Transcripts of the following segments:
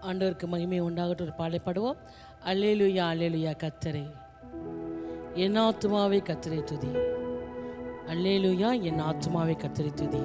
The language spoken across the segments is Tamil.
ஆண்டவருக்கு மகிமை உண்டாகட்டும். ஒரு பாடலை பாடுவோம். அல்லேலூயா அல்லேலூயா கர்த்தரே என் ஆத்துமாவே கர்த்தரை துதி. அல்லேலூயா என் ஆத்துமாவே கர்த்தரை துதி.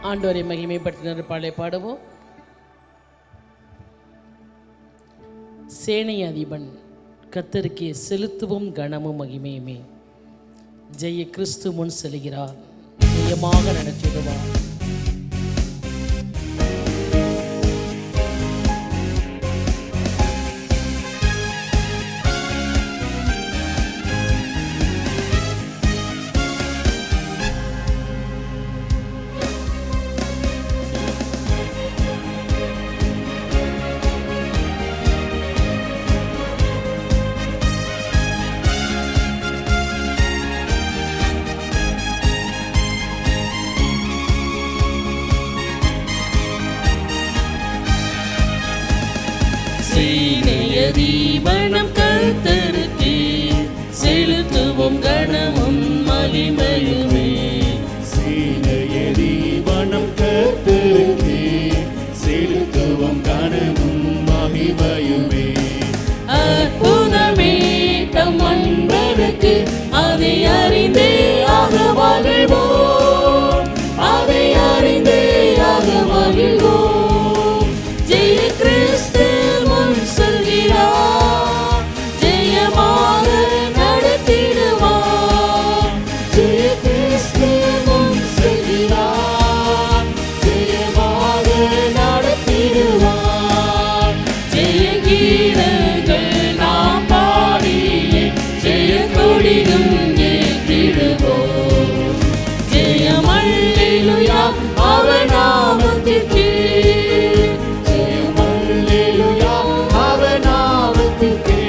ஆண்டவரை மகிமைப்படுத்தின பாடலை பாடுவோம். சேனை அதிபன் கர்த்தருக்கே செலுத்துவோம் கனமும் மகிமையுமே. ஜெய கிறிஸ்து முன் செல்கிறார், ஜெயமாக நடத்திடுவார். தீபனம் கர்த்தருக்கு செலுத்துவோம் கனமும் மகிமையுமே. சீனைய தீபனம் கர்த்தருக்கு செலுத்துவோம் கனமும் மகிமையுமே. அற்புதமே தம் அன்பருக்கு அதை அறிந்தே ஆக மகிழ்வோம், அதை அறிந்தே ஆக மகிழ்வோம். ஜெய கிறிஸ்து முன் செல்கிறார், ஜெயமாக நடத்திடுவார். ஜெய கிறிஸ்து முன் செல்கிறார், ஜெயமாக நடத்திடுவார். ஜெய கீதங்கள் நாம் பாடியே ஜெய கொடியும் ஏற்றிடுவோம். ஜெயம் அல்லேலூயா அவர் நாமத்திற்கே, ஜெயம் அல்லேலூயா அவர் நாமத்திற்கே.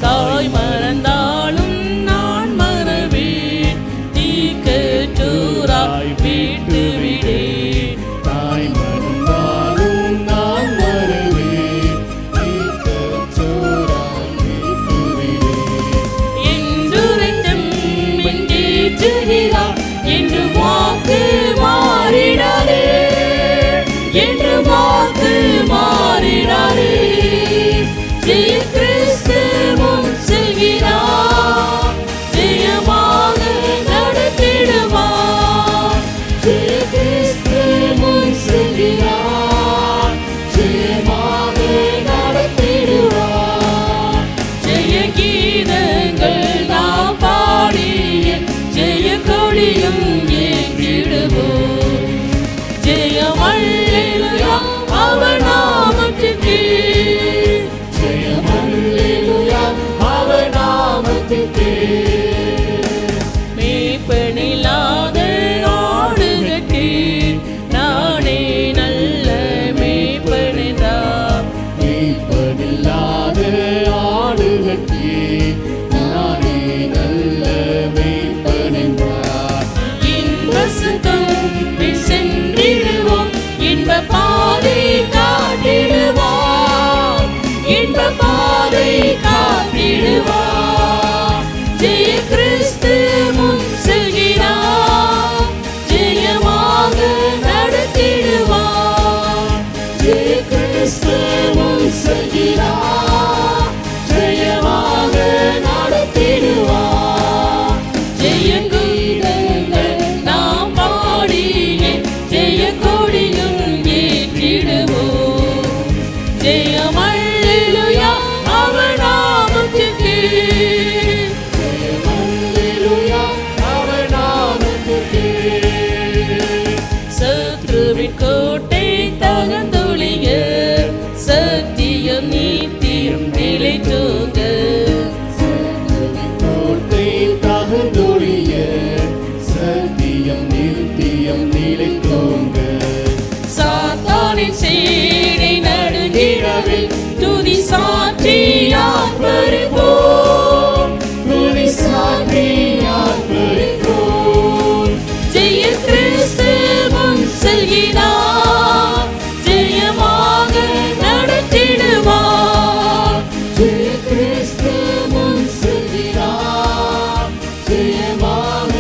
தாய் மறந்தாலும் நான் மறவேன், தீக்கற்றோராய் விட்டு விடேன். தாய் மறந்தாலும் நான் மறவேன், தீக்கற்றோராய் விட்டுவிடேன். என்றுரைத்தும் ஏற்றுகிறார் என்று வாக்கு மாறிடாதே, என்று வாக்கு மாறிடாதே. ஜெய கிறிஸ்து முன் செல்கிறார், ஜெயமாக நடத்திடுவார். ஜெய கிறிஸ்து முன் செல்கிறார், ஜெயமாக நடத்திடுவார். ஜெய கீதங்கள் நாம் பாடிய ஜெய கொடியும் ஏற்றிடுவோம். ஜெயம் அல்லேலூயா அவர் நாமத்திற்கே, ஜெயம் அல்லேலூயா அவர் நாமத்திற்கே. மேய்ப்பனில்லாத ஆடுகட்டே நானே நல்ல மேய்ப்பனிதான். மேய்ப்பனில்லாத ஆடுகட்டே நானே நல்ல மேய்ப்பனென்றார். இன்ப சுகம் சென்றிடுவோம், இன்ப பாதை காட்டிடுவார், இன்ப பாதை காட்டிடுவார். ஜெய கிறிஸ்து முன் செல்கிறார், ஜெயமாக நடத்திடுவார். ஜெய கிறிஸ்து முன் செல்கிறார், ஜெயமாக நடத்திடுவார். ஜெய கீதங்கள் நாம் பாடியே ஜெய கொடியும் ஏற்றிடுவோம். ஜெயம் அல்லேலூயா அவர் நாமத்திற்கே, ஜெயம் அல்லேலூயா அவர் நாமத்திற்கே. சத்ருவின் கோட்டை தகர்ந்தொழிய சத்தியம் நீதியும் நிலைத்தோங்க. கோட்டை தகர்ந்தொழிய சத்தியம் நித்தியம் நிலைத்தோங்க. சாத்தானின் சேனை நடுங்கிறவே துதி சாற்றி ஆர்ப்பரிப்போம், துதி சாற்றி ஆர்ப்பரிப்போம். ஜெய கிறிஸ்து முன் செல்கிறார், ஜெயமாக நடத்திடுவார். ஜெய கிறிஸ்து முன் செல்கிறார், ஜெயமாக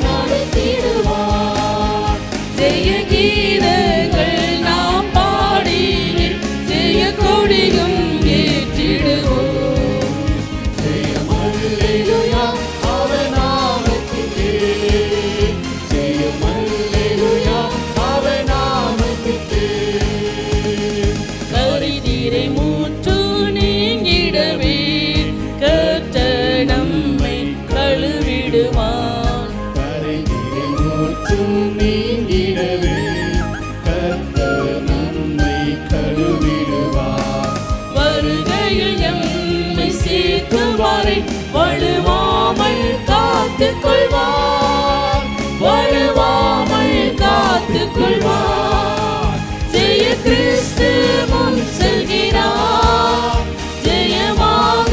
நடத்திடுவார். ஜெய கீதங்கள் நாம் பாடியே ஜெய கொடியும் ஏற்றிடுவோம். ஜெயம் அல்லேலூயா அவர் நாமத்திற்கே, ஜெயம் அல்லேலூயா அவர் நாமத்திற்கே. கரிதீரை மூச்சு நீங்கிடவே கர்த்தர் நம்மை கழுவிடுவான். கரைதிரை மூச்சும் நீங்கிடவே கர்த்தர் நம்மை கழுவிடுவார். வருகையில் எம்மை சேர்க்கும் வரை வழுவாமல் காத்துக் கொள்வார், வழுவாமல் காத்துக் கொள்வார். ஜெய கிறிஸ்து முன் செல்கிறார், ஜெயமாக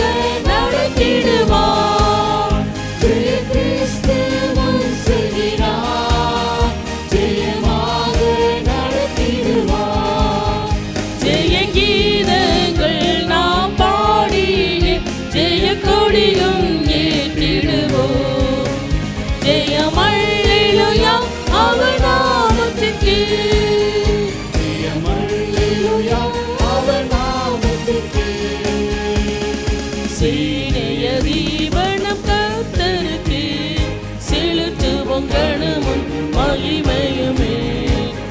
நடத்திடுவார். ஜெய கிறிஸ்து முன் செல்கிறார், ஜெயமாக நடத்திடுவார். ஜெய கீதங்கள் கொடியும் ஏற்றிடுவோம். ஜெயம் அல்லேலூயா அவர் நாமத்திற்கு. ஜெயம் அல்லேலூயா அவர் நாமத்திற்கு. சேனைய தீபனம் கர்த்தருக்கு செலுத்துவோம் கணமும் மகிமையுமே.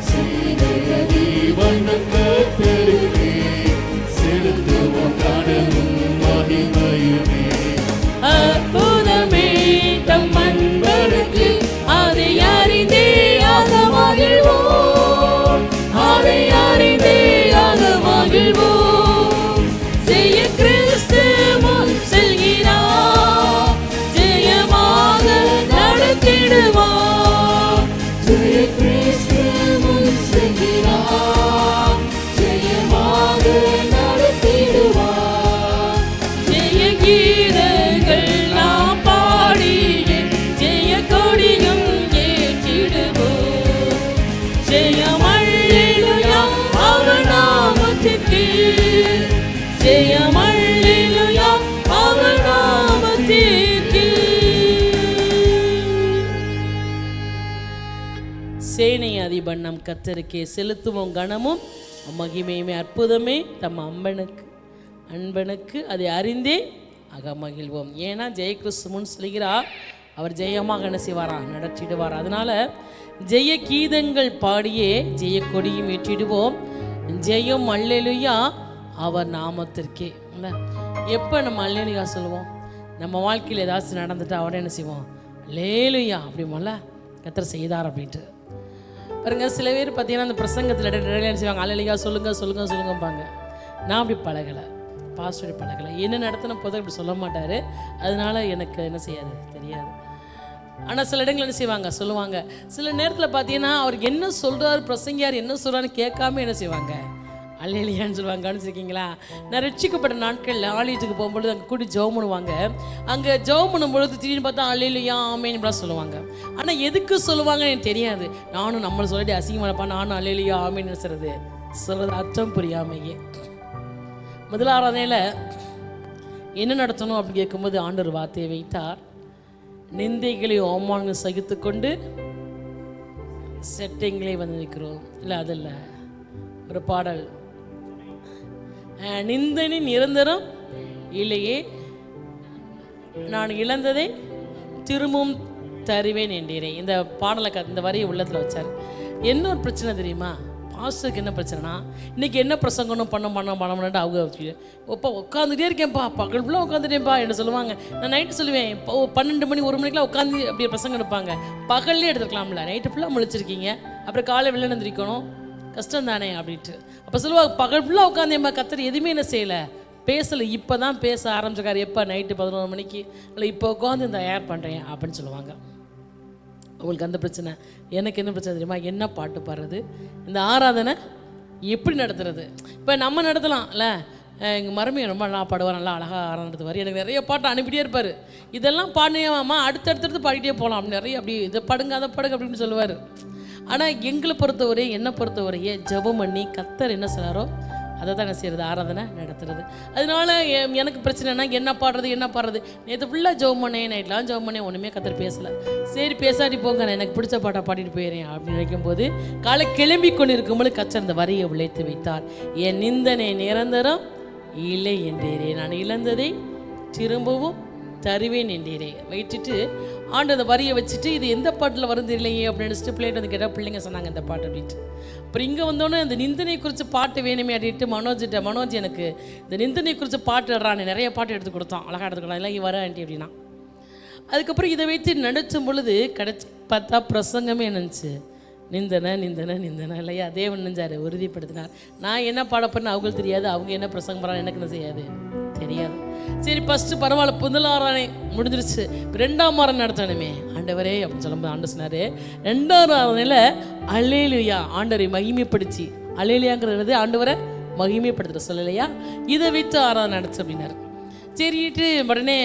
சேனைய தீபனம் கர்த்தருக்கு செலுத்துவோம் கணமும் மகிமையுமே. அற்புதமே தம் அன்பருக்கு அதை அறிந்தே ஆக மகிழ்வோம். அதை அறிந்தே ஆக மகிழ்வோம். ஜெய கிறிஸ்து முன் செல்கிறார், ஜெயமாக நடத்திடுவார். ஜெய கிறிஸ்து முன் செல்கிறார், ஜெயமாக நடத்திடுவார். ஜெய கீதங்கள் நாம் பாடியே ஜெய கொடியும் ஏற்றிடுவோம். ஜெயம் அல்லேலூயா அவர் நாமத்திற்கு. ஜெயம் அல்லேலூயா அவர் நாமத்திற்கு. சேனை அதிபன் நம் கர்த்தருக்கே செலுத்துவோம் கணமும் மகிமையுமே. அற்புதமே தம் அன்பனுக்கு அதை அறிந்தே ஆக மகிழ்வோம். ஏன்னா ஜெயகிறிஸ்து முன் செல்கிறார், அவர் ஜெயமாக என்ன செய்வாரா நடத்திடுவார். அதனால ஜெய கீதங்கள் பாடியே ஜெய கொடியும் ஏற்றிடுவோம். ஜெயம் அல்லேலூயா அவர் நாமத்திற்கே. இல்லை எப்போ நம்ம அல்லேலூயா சொல்லுவோம்? நம்ம வாழ்க்கையில் ஏதாச்சும் நடந்துட்டு அவரை என்ன செய்வோம்? அல்லேலூயா அப்படிமோல கர்த்தர் செய்தார் அப்படின்ட்டு பாருங்க. சில பேர் பார்த்தீங்கன்னா அந்த பிரசங்கத்தில் என்ன செய்வாங்க? அல்லேலூயா சொல்லுங்கப்பாங்க. நான் அப்படி பழகலை, பாஸ்டர் பழகலை. என்ன நடத்தின போதும் இப்படி சொல்ல மாட்டார், அதனால எனக்கு என்ன செய்யாது தெரியாது. ஆனால் சில இடங்கள் என்ன செய்வாங்க சொல்லுவாங்க. சில நேரத்தில் பார்த்தீங்கன்னா அவருக்கு என்ன சொல்கிறார், பிரசங்கியார் என்ன சொல்கிறான்னு கேட்காம என்ன செய்வாங்க அல்லேலூயான்னு சொல்லுவாங்க. கவனிச்சிருக்கீங்களா? நான் ரட்சிக்கப்பட்ட நாட்களில் ஆலயத்துக்கு போகும்பொழுது அங்கே கூடி ஜெபம் பண்ணுவாங்க. அங்கே ஜெபம் பண்ணும்பொழுது திடீர்னு பார்த்தா அல்லேலூயா ஆமேன் இப்படிலாம் சொல்லுவாங்க. ஆனால் எதுக்கு சொல்லுவாங்கன்னு எனக்கு தெரியாது. நானும் நம்மளை சொல்லிட்டு அசிங்கமானப்பா நானும் அல்லேலூயா ஆமேன்னு சொல்கிறது அர்த்தம் புரியாமையே. முதல் ஆராதனையில் என்ன நடத்தணும் அப்படின்னு கேட்கும்போது ஆண்டவர் வார்த்தையை வைத்தார். நிந்தைகளை அவமானங்களை சகித்து கொண்டு செட்டிங்களே வந்து நிற்கிறோம். இல்லை அதில் ஒரு பாடல், நிந்தனி நிரந்தரம் இல்லையே நான் இழந்ததை திரும்பவும் தருவேன் என்றேன். இந்த பாடலை இந்த வரியை உள்ளத்தில் வச்சார். என்ன ஒரு பிரச்சனை தெரியுமா? பாஸ்டருக்கு என்ன பிரச்சனைனா, இன்றைக்கி என்ன பிரசங்கணும் பண்ணணுன்ட்டு அவங்க இப்போ உட்காந்துட்டே இருக்கேன்ப்பா, பகல் ஃபுல்லாக உட்காந்துட்டேன்ப்பா என்ன சொல்லுவாங்க. நான் நைட்டு சொல்லுவேன் 12 மணி 1 மணிக்கெலாம் உட்காந்து அப்படி பிரசங்கம் எடுப்பாங்க. பகல்லே எடுத்துக்கலாம்ல, நைட்டு ஃபுல்லாக முழிச்சிருக்கீங்க, அப்புறம் காலை வெளில எழுந்திரிக்கணும், கஷ்டம் தானே அப்படின்ட்டு. அப்போ சொல்லுவாங்க பகல் ஃபுல்லாக உட்காந்தேன்ப்பா, கர்த்தர் எதுவுமே என்ன செய்யலை, பேசலை, இப்போ தான் பேச ஆரம்பிச்சிருக்காரு. எப்போ? நைட்டு 11 மணிக்கு. இல்லை இப்போ உட்காந்து இந்த தயார் பண்ணுறேன் அப்படின்னு சொல்லுவாங்க. உங்களுக்கு அந்த பிரச்சனை. எனக்கு என்ன பிரச்சனை தெரியுமா? என்ன பாட்டு பாடுறது, இந்த ஆராதனை எப்படி நடத்துறது. இப்போ நம்ம நடத்தலாம் இல்லை, எங்கள் மருமையை ரொம்ப நல்லா பாடுவார், நல்லா அழகாக ஆராதனை நடத்துவார், எனக்கு நிறைய பாட்டு அனுப்பிட்டே இருப்பார். இதெல்லாம் பாடினேவாமா அடுத்தடுத்து பாடிட்டே போகலாம், அப்படி நிறைய அப்படி இதை படுங்க அதை படுங்க அப்படின்னு சொல்லுவார். ஆனால் எங்களை பொறுத்தவரை, என்னை பொறுத்தவரையே ஜெபம் பண்ணி கர்த்தர் என்ன செய்கிறாரோ அதை தான் என்ன செய்கிறது, ஆராதனை நடத்துறது. அதனால எனக்கு பிரச்சனைனா என்ன பாடுறது. நேற்று ஃபுல்லாக ஜெபம் பண்ணேன், நைட்லாம் ஜெபம் பண்ணேன், ஒன்றுமே கர்த்தர் பேசலை. சரி பேசாட்டி போங்க, நான் எனக்கு பிடிச்ச பாட்டை பாடிட்டு போயிடுறேன் அப்படின்னு நினைக்கும்போது காலை கிளம்பி கொண்டு இருக்கும்போது கர்த்தர் அந்த வரியை உழைத்து வைத்தார். என் நிந்தனை நிரந்தரம் இல்லை என்றேரே, நான் இழந்ததை திரும்பவும் தருவேன் என்றீரே வைத்துட்டு ஆண்டு அந்த வரியை வச்சுட்டு இது எந்த பாட்டில் வருது இல்லையே அப்படின்னு நினச்சிட்டு பிள்ளைகிட்ட வந்து கேட்டால் பிள்ளைங்க சொன்னாங்க இந்த பாட்டு அப்படின்ட்டு. அப்புறம் இங்கே வந்தோன்னே இந்த நிந்தனை குறித்து பாட்டு வேணுமே அப்படின்ட்டு மனோஜ் எனக்கு இந்த நிந்தனை குறித்து பாட்டு எடுறான்னு நிறைய பாட்டு எடுத்து கொடுத்தான், அழகாக எடுத்துக்கலாம், இல்லை வர ஆண்டி அப்படின்னா. அதுக்கப்புறம் இதை வைத்து நடிச்சும் பொழுது பார்த்தா பிரசங்கமே நினச்சி நிந்தனை இல்லையா, தேவன் நினைஞ்சார், உறுதிப்படுத்தினார். நான் என்ன பாட பண்ண அவங்களுக்கு தெரியாது, அவங்க என்ன பிரசங்கம் பண்ணுறாங்க எனக்கு என்ன செய்யாது தெரியாது. சரி ஃபஸ்ட்டு பரவாயில்ல, முதல் ஆராதனை முடிஞ்சிருச்சு, 2ஆம் ஆராதனை நடத்தணுமே ஆண்டவரே அப்படின்னு சொல்லும்போது ஆண்டு சொன்னார், 2ஆம் ஆராதனையில் அல்லேலூயா ஆண்டவரை மகிமைப்படுத்தி, அல்லேலூயாங்கிறது ஆண்டவரை மகிமைப்படுத்துகிற சொல்லலையா, இதை வைத்து ஆராதனை நடத்து அப்படின்னாரு. சரிட்டு உடனே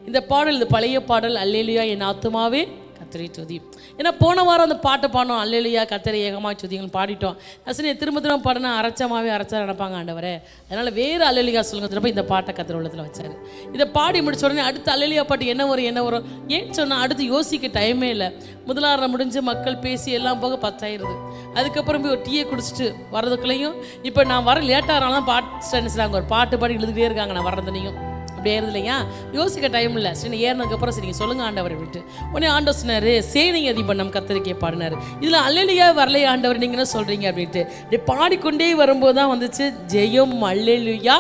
இந்த பாடல், இந்த பழைய பாடல் அல்லேலூயா என் ஆத்துமாவே கத்தரை துதி. ஏன்னா போன வாரம் அந்த பாட்டை பாடணும், அல்லேலூயா கத்தரை ஏகமாய் துதிங்கன்னு பாடிட்டோம். அசனே திரும்ப திரும்ப பாடினா அரைச்சமாவே அரைச்சா நினைப்பாங்க ஆண்டவரே, அதனால் வேறு அல்லேலூயா சொல்லுங்க திரும்ப இந்த பாட்டை கத்தரை உள்ளத்தில் வச்சார். இதை பாடி முடிச்ச உடனே அடுத்த அல்லேலூயா பாட்டு என்ன வரும் ஏன்னு சொன்னால் அடுத்து யோசிக்க டைமே இல்லை. முதலாரம் முடிஞ்சு மக்கள் பேசி எல்லாம் போக 10 ஆயிடுது. அதுக்கப்புறம் போய் ஒரு டீயை குடிச்சிட்டு வர்றதுக்குள்ளேயும் இப்போ நான் வர லேட்டாகிறாலும் பாட்டு ஸ்டாண்டிஸ்டாங்க ஒரு பாட்டு பாடி எழுதுகிட்டே இருக்காங்க. நான் வர்றதுனையும் அப்படி ஏறுது இல்லையா, யோசிக்க டைம் இல்லை. சரி ஏறினதுக்கப்புறம் சரி நீங்கள் சொல்லுங்கள் ஆண்டவர் விட்டு உடனே ஆண்டவர் சொன்னார், சேனைங்க அதிபண்ணம் கத்தரிக்கையை பாடினார். இதில் அல்லேலூயா வரலையா ஆண்டவர் நீங்கள் என்ன சொல்கிறீங்க அப்படின்ட்டு இப்படி பாடிக்கொண்டே வரும்போது தான் வந்துச்சு, ஜெயம் அல்லேலூயா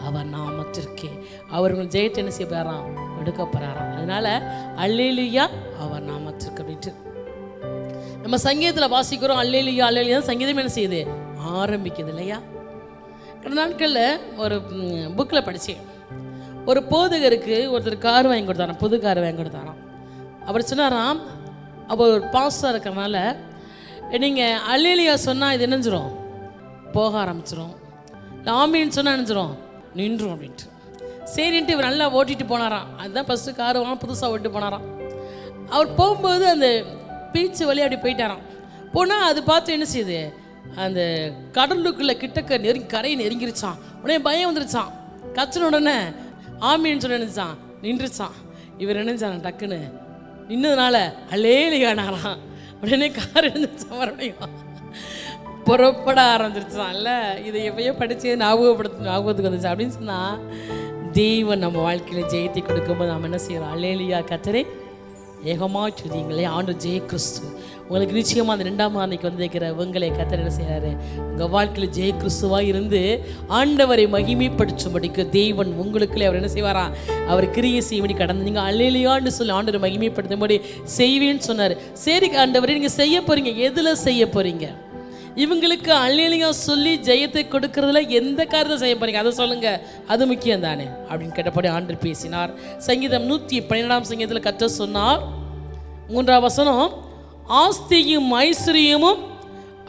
அவர் நாமத்திற்கே. அவர் உங்கள் ஜெயத்தை என்ன செய்ய போகிறாராம், எடுக்க போகிறாராம். அதனால் அல்லேலூயா அவர் நாமத்திற்கு அப்படின்ட்டு நம்ம சங்கீதத்தில் வாசிக்கிறோம். அல்லேலூயா அல்லேலூயா சங்கீதம் என்ன செய்யுது, ஆரம்பிக்குது இல்லையா. கடந்த நாட்களில் ஒரு புக்கில் படித்தேன். ஒரு போதகருக்கு ஒருத்தர் கார் வாங்கி கொடுத்தாராம், புது கார் வாங்கி கொடுத்தாராம். அவர் சொன்னாராம், அவர் ஒரு பாஸ்டாக இருக்கிறனால நீங்கள் அல்லேலூயா சொன்னால் இது என்னஞ்சிரும், போக ஆரம்பிச்சிடும். ஆமீன்னு சொன்னால் என்னஞ்சிரும், நின்றும் அப்படின்ட்டு. சரின்ட்டு இவர் நல்லா ஓட்டிகிட்டு போனாராம். அதுதான் ஃபஸ்ட்டு கார் வாங்க புதுசாக ஓட்டிட்டு போனாராம். அவர் போகும்போது அந்த பீச்சு வழி அப்படி போயிட்டாராம். போனால் அது பார்த்து என்ன செய்யுது, அந்த கடலுக்குள்ளே கிட்டக்க கரையை நெருங்கிருச்சான். உடனே பயம் வந்துருச்சான். கச்சின உடனே ஆமின்னு சொல்லி நினைச்சான், நின்றுச்சான். இவர் நினைச்சான் டக்குன்னு நின்னதுனால அல்லேலூயானாராம். உடனே கார் எழுந்துச்சான், மறுபடியும் புறப்பட ஆரம்பிச்சிருச்சான். இல்லை இதை எப்பயோ படித்து ஞாபகத்துக்கு வந்துச்சு அப்படின்னு சொன்னால், தெய்வம் நம்ம வாழ்க்கையில் ஜெயத்தை கொடுக்கும்போது நாம் என்ன செய்கிறோம், அல்லேலூயா கத்தரை ஏகமாக துதிங்களே. ஆண்டவர் ஜெய கிறிஸ்து உங்களுக்கு நிச்சயமாக அந்த 2ஆம் ஆண்டுக்கு வந்திருக்கிற உங்களை கத்தர் என்ன செய்கிறாரு, உங்கள் வாழ்க்கையில் ஜெய கிறிஸ்துவாக இருந்து ஆண்டவரை மகிமைப்படுத்தும்படிக்கு தெய்வன் உங்களுக்குள்ளே அவர் என்ன செய்வாரா, அவர் கிரியை செய்யபடி கடந்து நீங்கள் அல்லேலூயான்னு சொல்லி ஆண்டவரை மகிமைப்படுத்தும்படி செய்வேன்னு சொன்னார். சரி ஆண்டவரை நீங்கள் செய்ய போகிறீங்க, எதில் செய்ய போகிறீங்க, இவங்களுக்கு அல்லேலூயா சொல்லி ஜெயத்தை கொடுக்கறதுல எந்த காரியத்தை செய்ய போறீங்க அதை சொல்லுங்க, அது முக்கியம் தானே அப்படின்னு கேட்டபடி ஆண்டவர் பேசினார். சங்கீதம் 112 சங்கீதத்தில் கர்த்தர் சொன்னார், 3ஆம் வசனம், ஆஸ்தியும் ஐஸ்வர்யமும்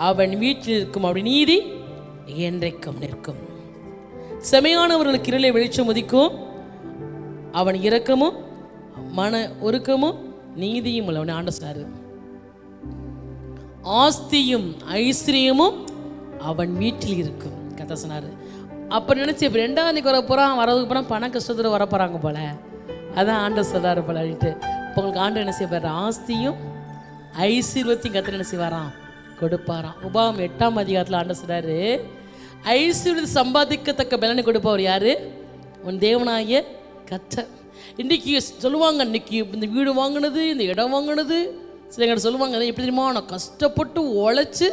அவன் வீட்டில் இருக்கும், அப்படி நீதி என்றைக்கும் நிற்கும். செமையானவர்களுக்கு இருளை வெளிச்சம் உதிக்கும், அவன் இரக்கமும் மன ஒருக்கமும் நீதியும் உள்ளவன். ஆண்டவர் சொன்னார், ஆஸ்தியும் ஐஸ்வர்யமும் அவன் வீட்டில் இருக்கும் கதை சொன்னார். அப்போ நினச்சி இப்போ 2ஆம் அன்னைக்கு வர போகிறான், வரதுக்கு போனால் பண கஷ்டத்தில் வர போகிறாங்க போல, அதான் ஆண்டவர் சொல்கிறாரு போல அப்படின்ட்டு. இப்போ உங்களுக்கு ஆண்டவர் என்ன செய்வார், ஆஸ்தியும் ஐஸ்வர்யத்தையும் கத்தர் என்ன செய்வாராம், கொடுப்பாராம். உபாகம் 8ஆம் அதிகாரத்தில் ஆண்டவர் சொல்கிறாரு, ஐஸ்வர்யத்தை சம்பாதிக்கத்தக்க பலனை கொடுப்பவர் யார், உன் தேவனாகிய கர்த்தர். இன்றைக்கி சொல்லுவாங்க, இன்றைக்கி இந்த வீடு வாங்கினது, இந்த இடம் வாங்கினது, சில எங்கிட்ட சொல்லுவாங்க, அதை எப்படி தெரியுமா, நான் கஷ்டப்பட்டு உழைச்சி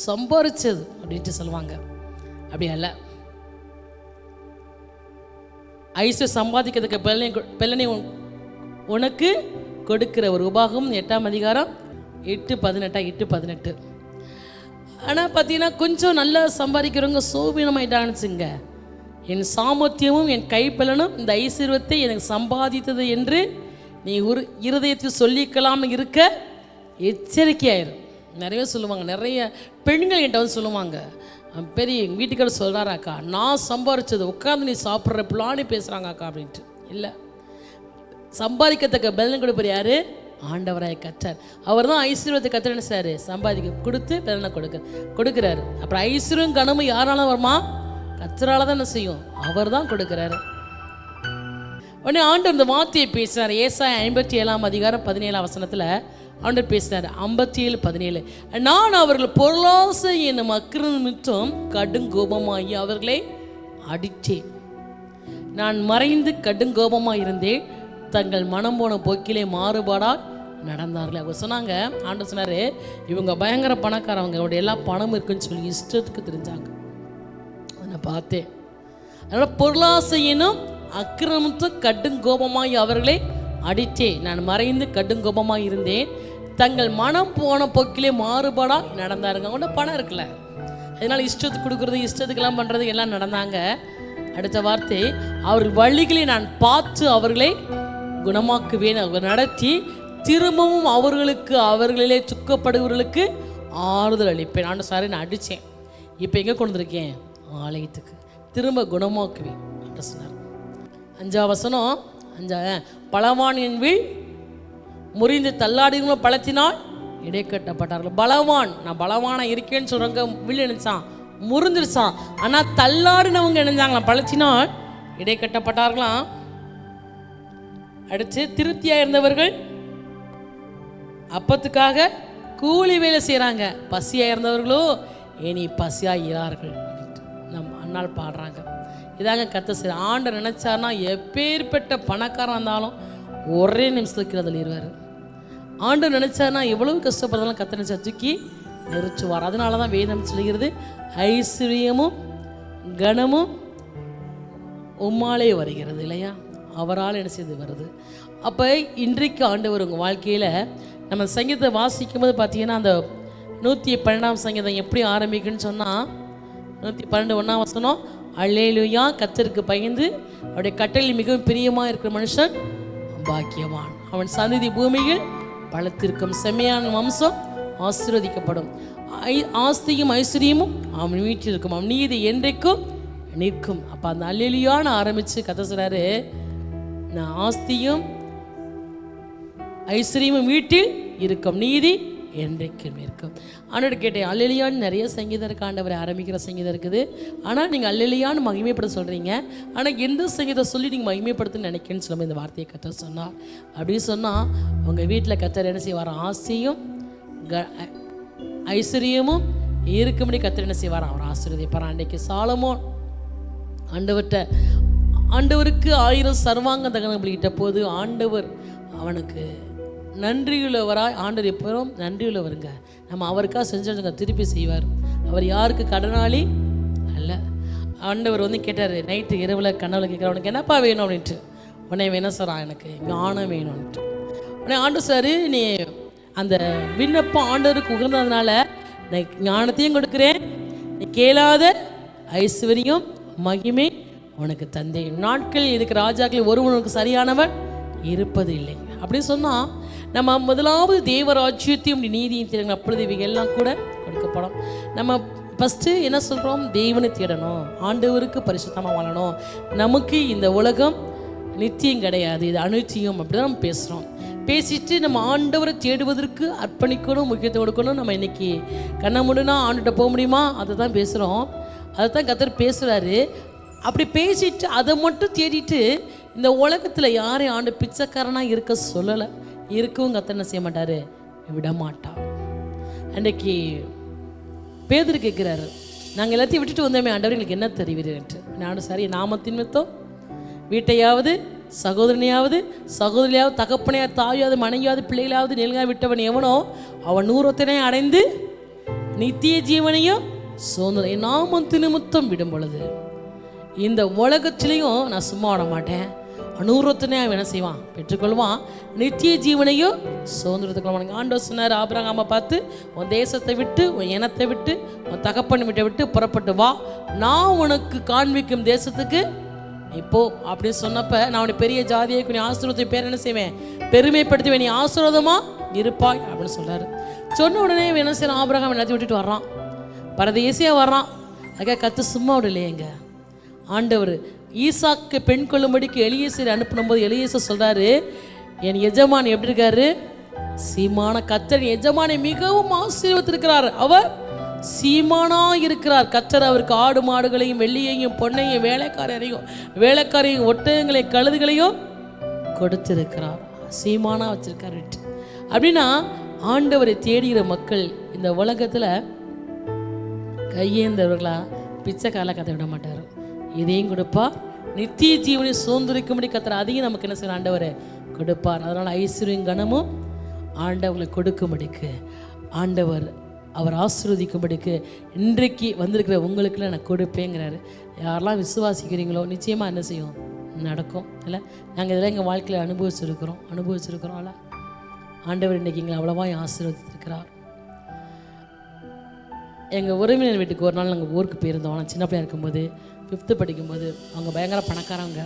சம்பாரிச்சது அப்படின்ட்டு சொல்லுவாங்க. அப்படியா இல்லை, ஐஸ்வர்யம் சம்பாதிக்கிறதுக்கு பலனை உனக்கு கொடுக்கிற ஒரு உபாகம் 8ஆம் அதிகாரம் 8:18. ஆனால் பார்த்தீங்கன்னா கொஞ்சம் நல்லா சம்பாதிக்கிறவங்க சோபீனமாயிட்டானுச்சுங்க. என் சாமர்த்தியமும் என் கைப்பலனும் இந்த ஐஸ்வர்யத்தை எனக்கு சம்பாதித்தது என்று நீ ஒரு இருதயத்தில் சொல்லிக்கலாம்னு இருக்க எச்சரிக்கையாயிரும். நிறைய சொல்லுவாங்க, நிறைய பெண்கள் என்கிட்ட வந்து சொல்லுவாங்க, பெரிய எங்கள் வீட்டுக்காரர் சொல்கிறாராக்கா, நான் சம்பாதிச்சது உட்காந்து நீ சாப்பிட்ற பிள்ளானே பேசுகிறாங்க அக்கா அப்படின்ட்டு. இல்லை, சம்பாதிக்கத்தக்க பலன் கொடுப்பார் யார், ஆண்டவராய கர்த்தர். அவர் தான் ஐஸ்வர்யத்தை கர்த்தர் என்ன செய்றாரு, சம்பாதிக்க கொடுத்து பலனை கொடுக்குறாரு. அப்புறம் ஐஸ்வர்யம் கனமும் யாராலும் வருமா, கர்த்தரால தான் என்ன செய்யும், அவர் தான் கொடுக்குறாரு. உடனே ஆண்டவர் இந்த வார்த்தையை பேசினார். ஏசாயா 57ஆம் அதிகாரம் 17ஆம் வசனத்தில் ஆண்டவர் பேசினார். 57:17, நான் அவர்கள் பொருளாசை என்னும் அக்கிரமம் கடுங்கோபமாகி அவர்களை அடித்தேன். நான் மறைந்து கடுங்கோபமாக இருந்தேன், தங்கள் மனம் போன போக்கிலே மாறுபாடால் நடந்தார்கள். அவங்க சொன்னாங்க, ஆண்டவர் சொன்னார், இவங்க பயங்கர பணக்காரவங்க, அவங்களுடைய எல்லா பணம் இருக்குன்னு சொல்லி இஷ்டத்துக்கு தெரிஞ்சாங்க. நான் பார்த்தேன். அதனால் பொருளாசையினும் அக்கிரமத்தை கடுங்கோபமாய் அவர்களை அடித்தே, நான் மறைந்து கடுங்கோபமாக இருந்தேன், தங்கள் மனம் போன போக்கிலே மாறுபாடாக நடந்தாருங்க. அவங்கள்ட்ட பணம் இருக்குல்ல, அதனால் இஷ்டத்துக்கு கொடுக்குறது, இஷ்டத்துக்கெல்லாம் பண்ணுறது எல்லாம் நடந்தாங்க. அடுத்த வார்த்தை, அவர் வழிகளை நான் பார்த்து அவர்களை குணமாக்குவேன், அவர் நடத்தி திரும்பவும் அவர்களிலே துக்கப்படுகிறவர்களுக்கு ஆறுதல் அளிப்பேன். ஆண்டு சாரி, நான் அடித்தேன், இப்போ எங்கே கொண்டு வந்திருக்கேன், ஆலயத்துக்கு, திரும்ப குணமாக்குவேன் என்று சொன்னார். 5ஆம் வசனம், பலவானின் வீழ் முறிந்து தள்ளாடுகளும் பலத்தினால் இடைக்கட்டப்பட்டார்கள். பலவான், நான் பலவானா இருக்கேன்னு சொல்றவங்க வில் நினைச்சான், முறிஞ்சிருச்சான். ஆனால் தள்ளாடினவங்க நினைஞ்சாங்களாம், பலத்தினால் இடைக்கட்டப்பட்டார்களாம். அடுத்து திருப்தியாக இருந்தவர்கள் அப்பத்துக்காக கூலி வேலை செய்கிறாங்க. பசியாக இருந்தவர்களோ இனி பசியாக இறார்கள். நம் அண்ணால் பாடுறாங்க. இதாங்க கர்த்தர் செய்ய. ஆண்டவர் நினைச்சார்னா எப்பேற்பட்ட பணக்காரன் இருந்தாலும் ஒரே நிமிஷத்துக்கு அதில் இருவார். ஆண்டவர் நினைச்சார்னா எவ்வளவு கஷ்டப்படுறதாலும் கர்த்தர் நினைச்சா தூக்கி நிறுத்துவார். அதனால தான் வேதம் சொல்கிறது, ஐஸ்வர்யமும் கனமும் உம்மாலே வருகிறது இல்லையா, அவரால் என்ன செய்து வருது. அப்போ இன்றைக்கு ஆண்டவர் உங்கள் வாழ்க்கையில் நம்ம சங்கீதத்தை வாசிக்கும் போது பார்த்தீங்கன்னா, அந்த 112ஆம் சங்கீதம் எப்படி ஆரம்பிக்குன்னு சொன்னால், 112 1ஆம் வசனம், அல்லேலூயா கர்த்தருக்கு பயந்து அவருடைய கட்டளையில் மிகவும் பிரியமாக இருக்கிற மனுஷன் பாக்கியவான், அவன் சந்ததி பூமியில் பலத்திற்கும் செம்மையான வம்சம் ஆசீர்வதிக்கப்படும், ஆஸ்தியும் ஐஸ்வர்யமும் அவன் வீட்டில் இருக்கும், அவன் நீதி என்றைக்கும் நிற்கும். அப்போ அந்த அல்லேலூயான்னு ஆரம்பித்து கர்த்தர் சொல்றாரு, நான் ஆஸ்தியும் ஐஸ்வர்யமும் வீட்டில் இருக்கும், நீதி என்றைக்கும் இருக்கும். ஆண்டோட கேட்டேன், அல்லேலூயான்னு நிறைய சங்கீதம் இருக்கு, ஆண்டவரை ஆரம்பிக்கிற சங்கீதம் இருக்குது. ஆனால் நீங்கள் அல்லேலூயான்னு மகிமைப்படுத்த சொல்கிறீங்க, ஆனால் எந்த சங்கீதம் சொல்லி நீங்கள் மகிமைப்படுத்துன்னு நினைக்கிறேன்னு சொல்லும்போது இந்த வார்த்தையை கர்த்தர் சொன்னார். அப்படின்னு சொன்னால் உங்கள் வீட்டில் கர்த்தர் என்ன செய்வார், ஆசையும் ஐஸ்வர்யமும் இருக்கும்படி கர்த்தர் என்ன செய்வார், அவர் ஆசீர்வதிப்பார். அன்றைக்கு சாலமோன் ஆண்டவருக்கு 1000 சர்வாங்க தகனம் பலியிட்ட போது ஆண்டவர் அவனுக்கு நன்றியுள்ளவராய், ஆண்டவர் எப்போதும் நன்றியுள்ளவருங்க, நம்ம அவருக்காக செஞ்சவங்க திருப்பி செய்வார். அவர் யாருக்கு கடனாளி அல்ல. ஆண்டவர் கேட்டார் நைட்டு இரவில் கனவுல கேட்குற, உனக்கு என்னப்பா வேணும் அப்படின்ட்டு. உடனே வேணும் சார், எனக்கு ஞானம் வேணும்ன்ட்டு. உடனே ஆண்டவர் சார், நீ அந்த விண்ணப்பம் ஆண்டவருக்கு உகந்ததுனால நான் ஞானத்தையும் கொடுக்குறேன், நீ கேளாத ஐஸ்வர்யம் மகிமை உனக்கு தந்தேன், நாட்கள் இதுக்கு ராஜாக்கள் ஒருவனுக்கு சரியானவன் இருப்பது இல்லை அப்படின்னு சொன்னால், நம்ம முதலாவது தேவராஜ்யத்தையும் நீதியும் தேடணும், அப்பொழுது இவைகள் எல்லாம் கூட கொடுக்கப்படும். நம்ம ஃபஸ்ட்டு என்ன சொல்கிறோம், தேவனை தேடணும், ஆண்டவருக்கு பரிசுத்தமாக வாழணும். நமக்கு இந்த உலகம் நித்தியம் கிடையாது, இது அனுத்தியம், அப்படி தான் நம்ம பேசுகிறோம். பேசிட்டு நம்ம ஆண்டவரை தேடுவதற்கு அர்ப்பணிக்கணும், முக்கியத்துவம் கொடுக்கணும். நம்ம இன்றைக்கி கண்ண முடுனா ஆண்டுகிட்ட போக முடியுமா, அதை தான் பேசுகிறோம், அதை தான் கர்த்தர் பேசுகிறாரு. அப்படி பேசிட்டு அதை மட்டும் தேடிட்டு இந்த உலகத்தில் யாரையும் ஆண்டு பிச்சைக்காரனாக இருக்க சொல்லலை, இருக்கவும் கர்த்தர் என்ன செய்ய மாட்டார், விட மாட்டார். அன்றைக்கி பேதுரு கேட்குறாரு, நாங்கள் எல்லாத்தையும் விட்டுட்டு வந்தோமே ஆண்டவர்களுக்கு என்ன தெரிவிறேன்ட்டு. நானும் சரி, நாமத்தின் நிமித்தம் வீட்டையாவது சகோதரனையாவது சகோதரியாவது தகப்பனையாவது தாயாவது மனைவியாவது பிள்ளைகளாவது நிலங்காய் விட்டவன் எவனோ அவன் 100 அடைந்து நித்திய ஜீவனையும் சோதனை நாமத்தின் நிமித்தம் விடும் பொழுது இந்த உலகத்திலையும் நான் சும்மா விட மாட்டேன், 100 அவன் என்ன செய்வான், பெற்றுக்கொள்வான், நித்திய ஜீவனையும் சுதந்திரத்துக்கு. ஆண்டவர் சொன்னார் ஆபிரகாமை பார்த்து, உன் தேசத்தை விட்டு உன் இனத்தை விட்டு உன் தகப்பன் வீட்டை விட்டு புறப்பட்டு வா, நான் உனக்கு காண்பிக்கும் தேசத்துக்கு இப்போ அப்படின்னு சொன்னப்ப, நான் உனக்கு பெரிய ஜாதியை நீ ஆசீர்வாதத்தை பேர் என்ன செய்வேன், பெருமைப்படுத்துவேன், நீ ஆசீர்வாதமாக இருப்பாய் அப்படின்னு சொல்கிறாரு. சொன்ன உடனே என்ன செய்யலாம், ஆபிரகாம் எல்லாத்தையும் விட்டுட்டு வர்றான், பரதேசியாக வர்றான். அதுக்காக கர்த்தர் சும்மா விடலையேங்க. ஆண்டவர் ஈசாக்கு பெண் கொள்ளும்படிக்கு எலியேசரை அனுப்பும்போது எலியேசர் சொல்கிறாரு, என் எஜமான் எப்படி இருக்காரு, சீமான கர்த்தர் எஜமானை மிகவும் ஆசீர்வதித்திருக்கிறார், அவர் சீமானா இருக்கிறார். கர்த்தர் அவருக்கு ஆடு மாடுகளையும் வெள்ளியையும் பொன்னையும் வேலைக்காரையும் ஒட்டகங்களையும் கழுதுகளையும் கொடுத்திருக்கிறார், சீமானா வச்சிருக்காரு. அப்படின்னா ஆண்டவரை தேடுகிற மக்கள் இந்த உலகத்தில் கையேந்தவர்களா பிச்சைக்கால கதை விட மாட்டார், இதையும் கொடுப்பார், நித்திய ஜீவனை சுதந்திரிக்கும்படி கர்த்தர் அதையும் நமக்கு என்ன செய்யணும், ஆண்டவரை கொடுப்பார். அதனால் ஐஸ்வர்யம் கனமும் ஆண்டவர்களை கொடுக்கும்படிக்கு, ஆண்டவர் அவர் ஆசீர்வதிக்கும்படிக்கு இன்றைக்கு வந்திருக்கிற உங்களுக்குலாம் நான் கொடுப்பேங்கிறாரு. யாரெல்லாம் விசுவாசிக்கிறீங்களோ நிச்சயமாக என்ன செய்யும், நடக்கும் இல்லை. நாங்கள் இதெல்லாம் எங்கள் வாழ்க்கையில் அனுபவிச்சிருக்கிறோம்ல. ஆண்டவர் இன்றைக்கி எங்களை அவ்வளோவா ஆசீர்வதித்திருக்கிறார். எங்கள் உறவினர் வீட்டுக்கு ஒரு நாள் நாங்கள் ஊருக்கு போயிருந்தோம். ஆனால் சின்ன பிள்ளையா இருக்கும்போது 5th படிக்கும்போது, அவங்க பயங்கர பணக்காரங்க.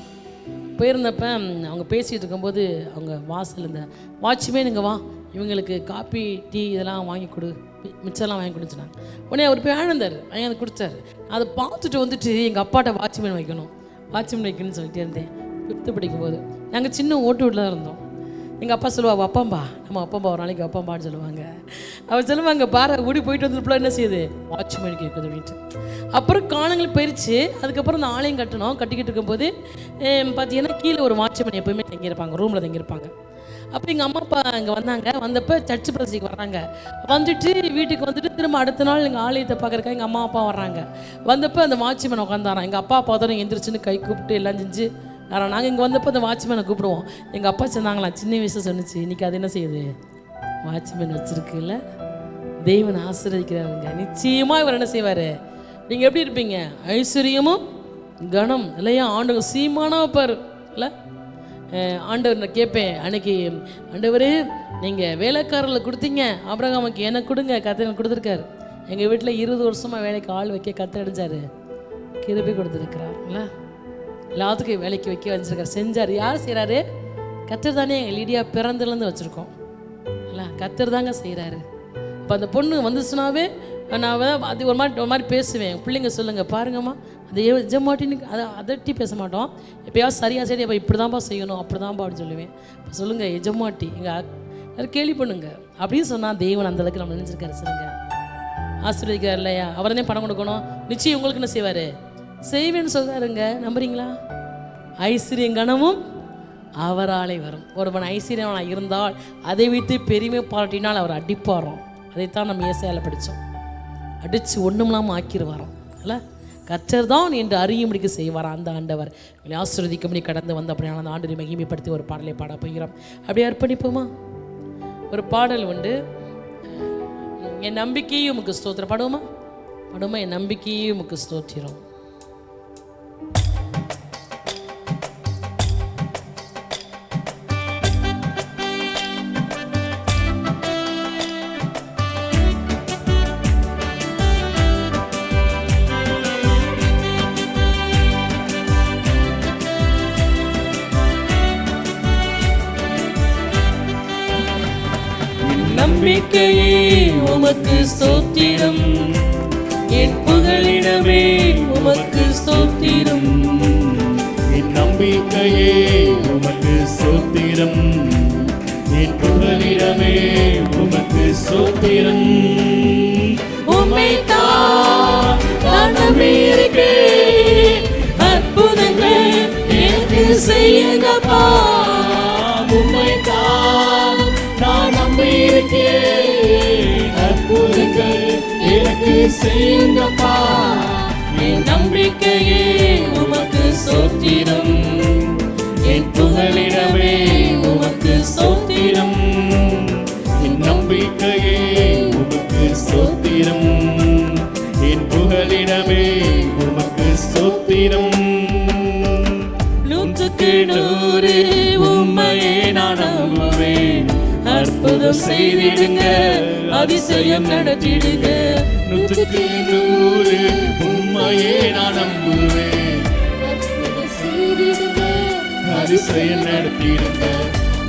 போயிருந்தப்ப அவங்க பேசிகிட்டு இருக்கும்போது அவங்க வாசல் இந்த வாட்ச்மேன் இங்கே வா, இவங்களுக்கு காப்பி டீ இதெல்லாம் வாங்கி கொடு, மிச்சம்லாம் வாங்கி கொடுத்துட்டாங்க. உடனே அவர் போய் ஆழ்ந்தார், வாங்கி கொடுத்தாரு. அதை பார்த்துட்டு வந்துட்டு எங்கள் அப்பாட்ட வாட்ச்மேன் வைக்கணும்னு சொல்லிட்டே இருந்தேன். 5th படிக்கும்போது நாங்கள் சின்ன ஓட்டு வீட்டில் தான் இருந்தோம். எங்கள் அப்பா சொல்லுவா வப்பம்பா, நம்ம வப்பம்பா ஒரு நாளைக்கு வப்பம்பான்னு சொல்லுவாங்க. அவர் சொல்லுவாங்க பாரு ஓடி போயிட்டு வந்துருப்பல என்ன செய்யுது வாட்ச்மேன் கேட்குது அப்படின்ட்டு. அப்புறம் காலங்கள் போயிடுச்சு. அதுக்கப்புறம் இந்த ஆலயம் கட்டணும். கட்டிக்கிட்டு இருக்கும்போது பார்த்தீங்கன்னா கீழே ஒரு வாட்ச்மேன் எப்போயுமே தங்கியிருப்பாங்க, ரூமில் தங்கியிருப்பாங்க. அப்போ எங்கள் அம்மா அப்பா அங்கே வந்தாங்க. வந்தப்போ சர்ச்சு பிரசிக்கு வர்றாங்க. வந்துட்டு வீட்டுக்கு வந்துட்டு திரும்ப அடுத்த நாள் எங்கள் ஆலயத்தை பார்க்குறக்கா எங்கள் அம்மா அப்பா வர்றாங்க. வந்தப்போ அந்த வாட்ச்மேன் உட்காந்தாரான். எங்கள் அப்பா பார்த்தோம் எந்திரிச்சுன்னு கை கூப்பிட்டு எல்லாம் செஞ்சு நாங்கள் இங்கே வந்தப்போ அந்த வாட்ச்மேனை கூப்பிடுவோம். எங்கள் அப்பா சொன்னாங்களாம், சின்ன வயசு சொன்னிச்சு, இன்றைக்கி அது என்ன செய்யுது வாட்ச்மேன் வச்சுருக்குல்ல, தெய்வன் ஆசீர்வதிக்கிறாருங்க. நிச்சயமாக இவர் என்ன செய்வார், நீங்கள் எப்படி இருப்பீங்க, ஐஸ்வர்யமும் கனம் இல்லையா. ஆண்டவர் சீமானா வைப்பார் இல்லை. ஆண்டவர் நான் கேட்பேன் அன்னைக்கு, ஆண்டவரே நீங்கள் வேலைக்காரர்களை கொடுத்தீங்க, ஆபிரகாமுக்கு எனக்கு கொடுங்க, கர்த்தர் கொடுத்துருக்காரு. எங்கள் வீட்டில் 20 வருஷமாக வேலைக்கு ஆள் வைக்க கர்த்தர் அடைஞ்சார், கிருபை கொடுத்துருக்கிறார் இல்லை. எல்லாத்துக்கும் வேலைக்கு வைக்க வச்சுருக்கார், செஞ்சார். யார் செய்கிறாரு, கர்த்தர் தானே. எங்கள் லீடியா பிறந்ததுலேருந்து வச்சுருக்கோம் இல்லை, கர்த்தர் தாங்க செய்கிறாரு. இப்போ அந்த பொண்ணு வந்துச்சுனாவே நான் அது ஒரு மாதிரி பேசுவேன். பிள்ளைங்க சொல்லுங்கள் பாருங்கம்மா, அது எஜமாட்டின்னு அதை அதட்டி பேச மாட்டோம். எப்போயாவது சரியாக சரி அப்போ இப்படி தான்ப்பா செய்யணும், அப்படி தான்ப்பா அப்படின்னு சொல்லுவேன். இப்போ சொல்லுங்கள் எஜமாட்டி எங்கள் எல்லாரும் கேள்வி பண்ணுங்க அப்படின்னு சொன்னால் தெய்வன் அந்தளவுக்கு நம்ம நினைச்சிருக்காரு. சொல்லுங்க ஆசீர்வதிக்கிறார் இல்லையா. அவரனே பணம் கொடுக்கணும், நிச்சயம் உங்களுக்கு என்ன செய்வார், செய்வேன்னு சொல்கிறாருங்க. நம்புறீங்களா? ஐஸ்வர்யம் கனமும் அவராலே வரும். ஒருவன் ஐஸ்வர்யவனாக இருந்தால் அதை வைத்து பெருமை பாராட்டினால் அவர் அடிப்பாரோம். அதைத்தான் நம்ம ஏசாயால படித்தோம். அடித்து ஒன்றுமில்லாமல் ஆக்கிடுவாரோம் இல்லை. கர்த்தர் தான் என்று அறியும்படிக்கு செய்வார் அந்த ஆண்டவர். எங்களை ஆசீர்வதிக்கும்படி கடந்து வந்து அப்படியான அந்த ஆண்டரை மகிமைப்படுத்தி ஒரு பாடலை பாட போகிறோம். அப்படியே அர்ப்பணிப்போமா? ஒரு பாடல் உண்டு, என் நம்பிக்கையும் உமக்கு ஸ்தோத்திரம். பாடுவோமா? பாடுவோமா? என் நம்பிக்கையும் உமக்கு ஸ்தோத்திரம். நம்பிக்கையே உமக்கு ஸ்தோத்திரம், என் புகலிடமே உமக்கு ஸ்தோத்திரம். என் நம்பிக்கையே உமக்கு ஸ்தோத்திரம், என் புகலிடமே உமக்கு ஸ்தோத்திரம். உம்மைத்தான் நான் நம்பியிருக்கேன், அற்புதங்கள் எனக்கு செய்யுங்கப்பா. உம்மைத்தான் நான் நம்பியிருக்கேன், அற்புதங்கள் எனக்கு செய்யுங்கப்பா. என் நம்பிக்கையே உமக்கு ஸ்தோத்திரம், என் புகலிடமே உமக்கு ஸ்தோத்திரம். என் நம்பிக்கையே உமக்கு ஸ்தோத்திரம், என் புகலிடமே உமக்கு ஸ்தோத்திரம். 100க்கு 100 உம்மையே நான் நம்புவேன், அற்புதம் செய்திடுங்க, அதிசயம் நடத்திடுங்க. 100க்கு 100 உம்மையே நான் நம்புவேன், அதிசயம் நடத்திடுங்க.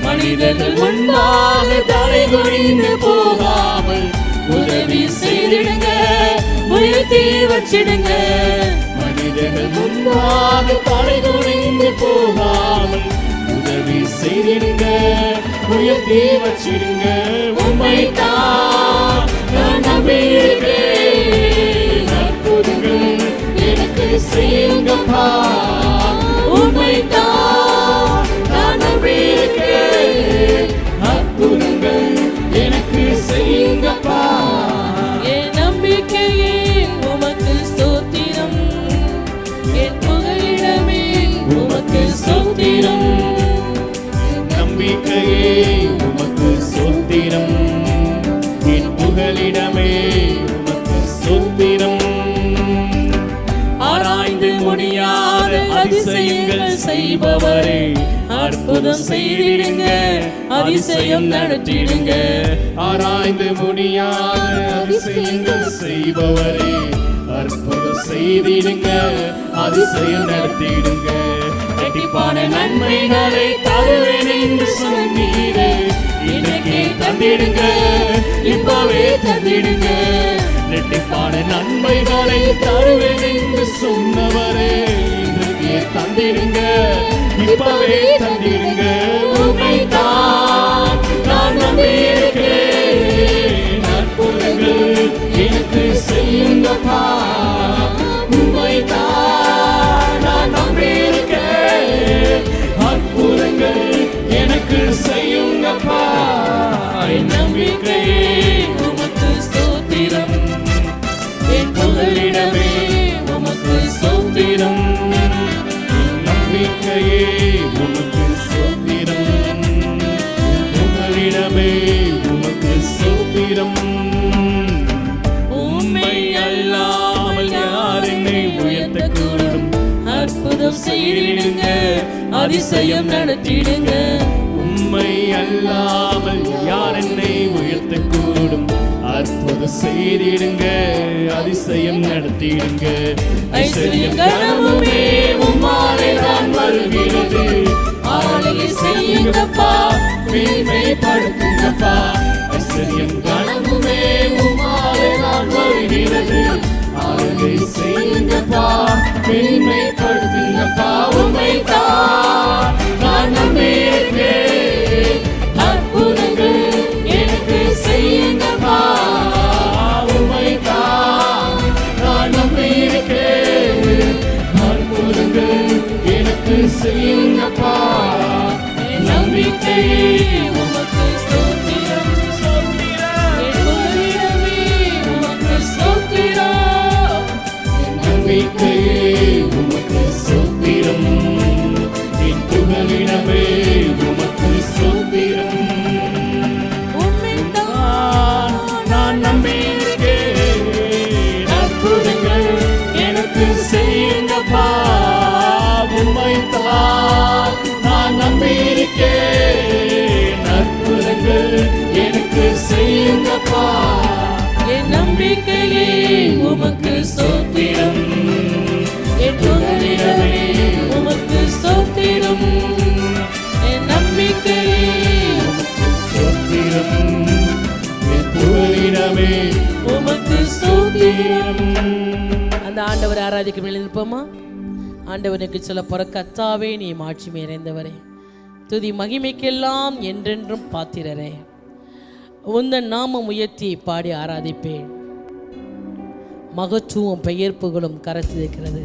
மனிதர்கள் முன்பாக தலை குனிந்து போகாமல் உதவி செய்திடுங்க, உயர்த்தி வச்சிடுங்க. மனிதர்கள் முன்பாக தலை குனிந்து போகாமல் உதவி செய்திடுங்க, உயர்த்தி வச்சிடுங்க. உம்மைத்தான் நான் நம்பியிருக்கேன், அற்புதங்கள் எனக்கு செய்யுங்கப்பா. உம்மைத்தான் நான் நம்பியிருக்கேன், அற்புதங்கள் எனக்கு செய்யுங்கப்பா. என் நம்பிக்கையே உமக்கு ஸ்தோத்திரம், என் புகலிடமே உமக்கு ஸ்தோத்திரம். நம்பிக்கையே உமக்கு ஸ்தோத்திரம், என் புகலிடமே உமக்கு ஸ்தோத்திரம். ஆராய்ந்து முடியாத அதிசயங்கள் செய்பவரே, அற்புதம் செய்திடுங்க, அதிசயம் நடத்திடுங்க. ஆராய்ந்து முடியாத அதிசயங்கள் செய்பவரே, அற்புதம் செய்திடுங்க, அதிசயம் நடத்திடுங்க. இரட்டிப்பான நன்மைகளை தருவேன் என்று சொன்னீரே, இன்றைக்கே தந்திடுங்க, இப்பவே தந்திடுங்க. இரட்டிப்பான நன்மைகளை தருவேன் என்று சொன்னவரே, இன்றைக்கே தந்திடுங்க, இப்பவே தந்திடுங்க. உம்மைத்தான் அதிசயம் நடத்திடுங்க. உம்மை அல்லாமல் யார் என்னை உயர்த்தக்கூடும்? அற்புதம் செய்திடுங்க, அதிசயம் நடத்திடுங்க. ஐஸ்வர்யம் கனமுமே உம்மாலே தான் வருகிறது. ஆளுகை செய்யுங்கப்பா, மேன்மைப்படுத்துங்கப்பா. ஐஸ்வர்யம் கனமுமே உம்மாலே தான் வருகிறது. ஆளுகை செய்யுங்கப்பா, மேன்மைப்படுத்துங்கப்பா. உம்மைத்தான் நான் நம்பியிருக்கேன். அற்புதங்கள் எனக்கு செய்யுங்கப்பா. உம்மைத்தான் நான் நம்பியிருக்கேன். அற்புதங்கள் எனக்கு செய்யுங்கப்பா. நம்பிக்கையே உமக்கு ஸ்தோத்திரம், என் புகலிடமே உமக்கு ஸ்தோத்திரம். நம்பிக்கையே உமக்கு ஸ்தோத்திரம், என் புகலிடமே உமக்கு ஸ்தோத்திரம். உம்மைத்தான் நான் நம்பியிருக்கேன். அற்புதங்கள் எனக்கு செய்யுங்கப்பா. உம்மைத்தான் நான் நம்பியிருக்கேன். அற்புதங்கள் எனக்கு செய்யுங்கப்பா. என் நம்பிக்கையே உமக்கு ஸ்தோத்திரம், என் புகலிடமே உமக்கு ஸ்தோத்திரம். என் நம்பிக்கையே உமக்கு ஸ்தோத்திரம், என் புகலிடமே உமக்கு ஸ்தோத்திரம். அந்த ஆண்டவரை ஆராதிக்க எழுந்திருப்போமா? ஆண்டவனுக்கு சொல்ல போற, கர்த்தாவே நீ மாட்சிமை நிறைந்தவரே, துதி மகிமைக்கெல்லாம் என்றென்றும் பாத்திரரே, உந்தன் நாமம் உயர்த்தி பாடி ஆராதிப்பேன். மகத்துவம் பெயர் புகழும் கரத்தில் இருக்கிறது.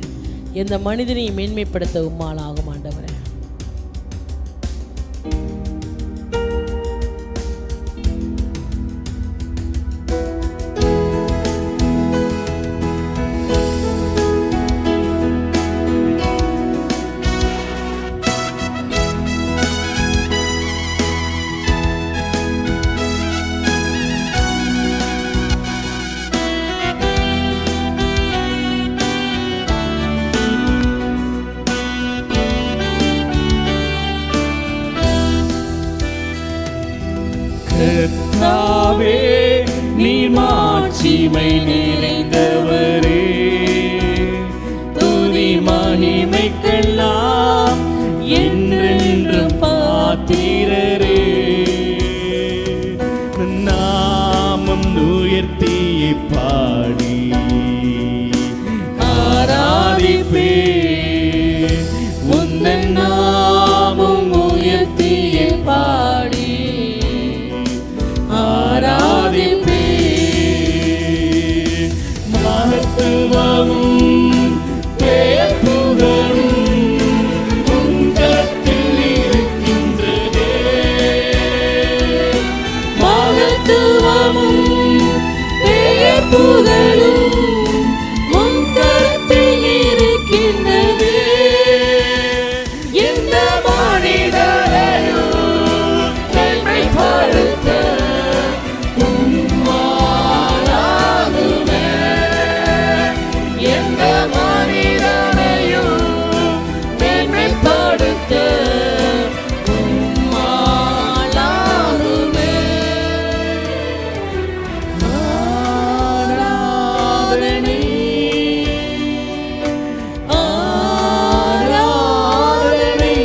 எந்த மனிதனையும் மேன்மைப்படுத்த உம்மால் ஆகும் ஆண்டவரே. கர்த்தாவே நீ மாட்சிமை நிறைந்தவரே, துதி மகிமைக்கெல்லாம் என்றென்றும் பாத்திரரே. நாமம் உயர்த்தி பாடி ஆராதிப்பே. உந்தன் நாமம் உயர்த்தி பாடி ஆராதிப்பே. மகத்துவமும் பெயர் புகழும் உம் கரத்தில் இருக்கின்றதே. மகத்துவமும் பெயர் புகழும் உம் கரத்தில் இருக்கின்றதே. எந்த மனிதரையும் மேன்மைப்படுத்த உம்மாலாகுமே. எந்த மனிதனையும் மேன்மைப்படுத்த உம்மாலாகுமே. ஆராதனை ஆராதனை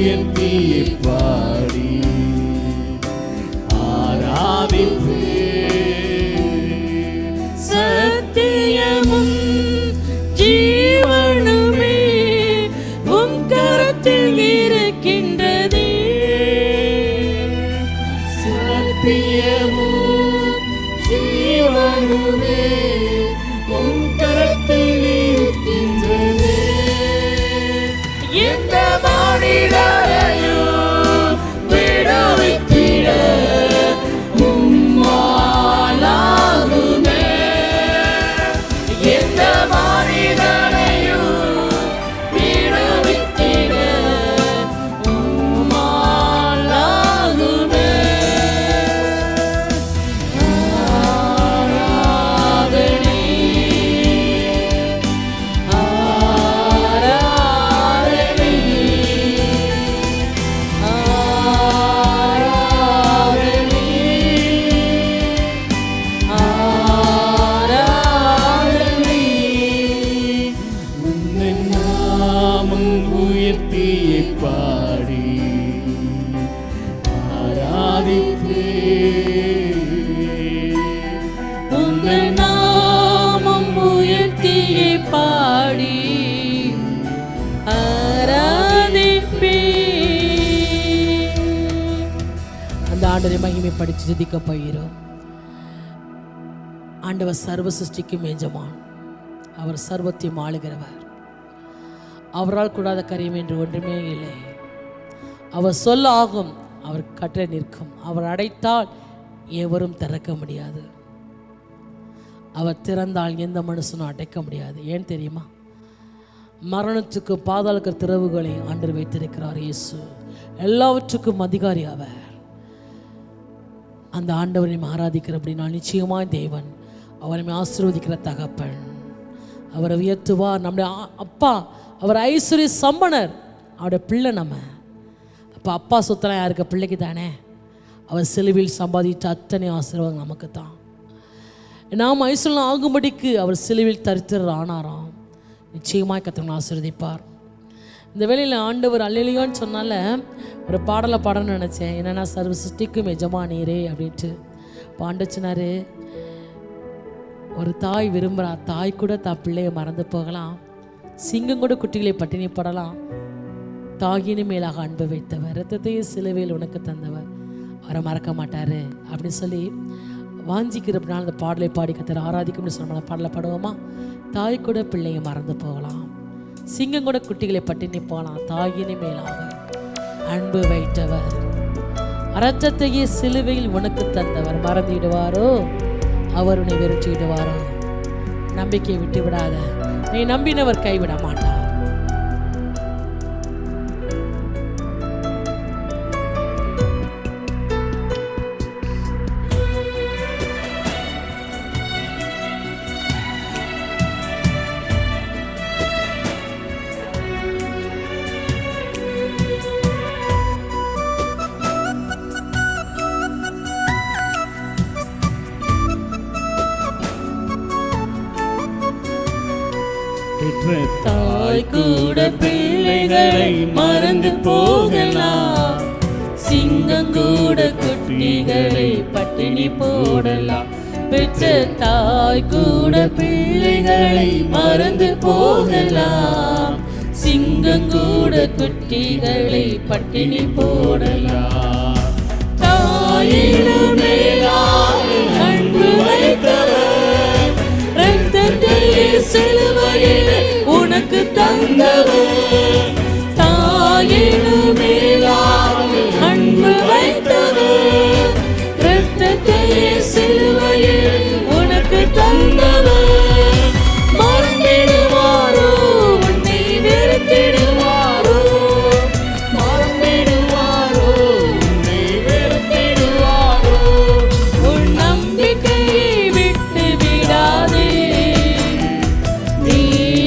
உயர்த்தி பாடி ஆராதிப்பே. சத்தியமும் ஜீவனுமே உம் கரத்தில் இருக்கின்றதே. சத்தியமும் ஜீவனுமே உம் கரத்தில் இருக்கின்றதே. எந்த மனிதரையும் விடுவித்திட உம்மாலாகுமே. எந்த மனிதரையும் விடுவித்திட உம்மாலாகுமே. ஆராதனை பாடி ஆராதிப்பே. உங்கள் நாமம் உயர்த்தியே பாடி ஆராதிப்பே. அந்த ஆண்டரை மகிமைப்படுத்தி துதிக்க போகிறோம். ஆண்டவர் சர்வ சிருஷ்டிக்கும் எஜமான். அவர் சர்வத்தையும் ஆளுகிறவர். அவரால் கூடாத காரியம் என்று ஒன்றுமே இல்லை. அவர் சொல்ல ஆகும், அவர் கட்டளை நிற்கும். அவர் அடைத்தால் எவரும் திறக்க முடியாது. அவர் திறந்தால் எந்த மனுஷனும் அடைக்க முடியாது. ஏன் தெரியுமா? மரணத்துக்கு பாதாளுக்கு திறவுகளை ஆண்டவர் வைத்திருக்கிறார் இயேசு. எல்லாவற்றுக்கும் அதிகாரி அவர். அந்த ஆண்டவரை ஆராதிக்கிற அப்படின்னா நிச்சயமாய் தேவன் அவரை ஆசீர்வதிக்கிற தகப்பன். அவரை உயர்த்துவார். நம்முடைய அப்பா அவர் ஐஸ்வர்ய சம்பனர். அவருடைய பிள்ளை நம்ம. அப்போ அப்பா சொத்தலாம் யாருக்கு? பிள்ளைக்கு தானே. அவர் சிலுவையில் சம்பாதித்த அத்தனை ஆசீர்வாதம் நமக்கு தான். நாம் ஐஸ்வர்யம் ஆகும்படிக்கு அவர் சிலுவையில் தரித்திரர் ஆனாராம். நிச்சயமாய் கர்த்தர் ஆசீர்வதிப்பார். இந்த வேளையில் ஆண்டவர் அல்லேலூயான்னு சொன்னால ஒரு பாடலை பாடணும்னு நினச்சேன். என்னென்னா சர்வ சிருஷ்டிக்கும் எஜமானீரே அப்படின்ட்டு பாண்டுச்சுனாரு. ஒரு தாய் விரும்புகிறா. தாய் கூட தான் பிள்ளையை மறந்து போகலாம். சிங்கம் கூட குட்டிகளை பட்டினி படலாம். தாயினு மேலாக அன்பு வைத்தவர், இரத்தத்தையும் சிலுவையில் உனக்கு தந்தவர், அவரை மறக்க மாட்டார் அப்படின்னு சொல்லி வாஞ்சிக்கிறப்பனால அந்த பாடலை பாடி கர்த்தரை ஆராதிக்கும்னு சொன்ன பாடலை பாடுவோமா? தாய் கூட பிள்ளையை மறந்து போகலாம், சிங்கம் கூட குட்டிகளை பட்டினி போகலாம், தாயினு மேலாக அன்பு வைத்தவர், இரத்தத்தையே சிலுவையில் உனக்கு தந்தவர், மறந்துவிடுவாரோ? அவர் உன்னை வெறுச்சிடுவாரோ? நம்பிக்கையை விட்டு விடாத. நீ நம்பினவர் கைவிட மாட்டார். தாய் கூட பிள்ளைகளை மறந்து போகலாம், சிங்கம் கூட குட்டிகளை பட்டினி போடலாம். பெற்ற தாய் கூட பிள்ளைகளை மறந்து போகலாம், சிங்கம் கூட குட்டிகளை பட்டினி போடலாம். தாயினும் மேலாக அன்பு வைத்தவர், இரத்தத்தையே சிலுவையில் உனக்கு தந்தவர், தாயினும் மேலாக அன்பு வைத்தவர், இரத்தத்தையே சிலுவையில் உனக்கு தந்தவர். மறந்திடுவாரோ? உன்னை வெறுத்திடுவாரோ? மறந்திடுவாரோ? உன்னை வெறுத்திடுவாரோ? உன் நம்பிக்கையை விட்டு விடாதே, நீ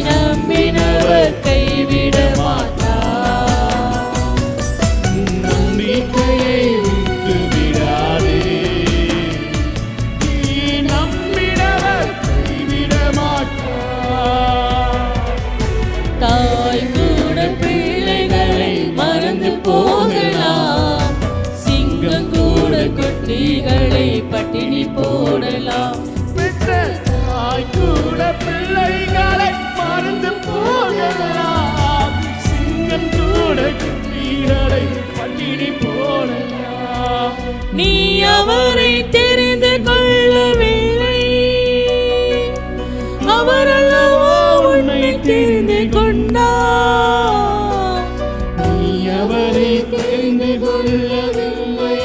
நம்பினவர் கைவிட மாட்டார். நம்பிக்கையை விட்டு விடாதே, நீ நம்பினவர் கைவிட மாட்டார். தாய் கூட பிள்ளைகளை மறந்து போ தெரிந்து கொண்டார். நீ அவரை தெரிந்து கொள்ளவில்லை,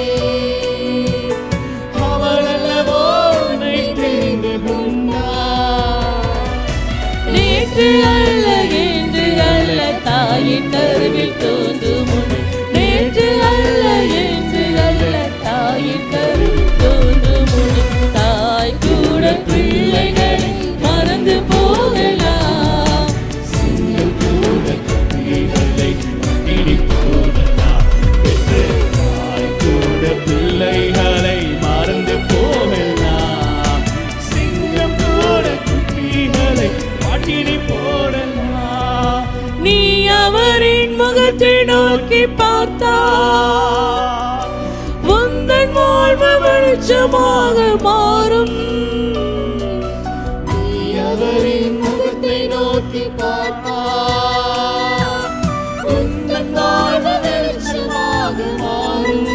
அவர் அல்லவோ உன்னை தெரிந்து கொண்டார். நேற்று அல்ல என்று அல்ல தாயின் கருவில் தோன்றும் முன், நேற்று அல்ல என்று அல்ல தாயின் கருவில் தோன்றும் முன், தாய் கூட பிள்ளைகளை மறந்து போகலாம். சிங்கம் கூட குட்டிகளை பட்டினி போடலாம். பெற்ற தாய் கூட பிள்ளைகளை மறந்து போகலாம். சிங்கம் கூட குட்டிகளை பட்டினி போடலாம். நீ அவரின் முகத்தை நோக்கி பார்த்தால் உந்தன் வாழ்வு வெளிச்சமாக மாறும். நீ அவரின் முகத்தை நோக்கி பார்த்தால் உந்தன் வாழ்வு வெளிச்சமாக மாறும்.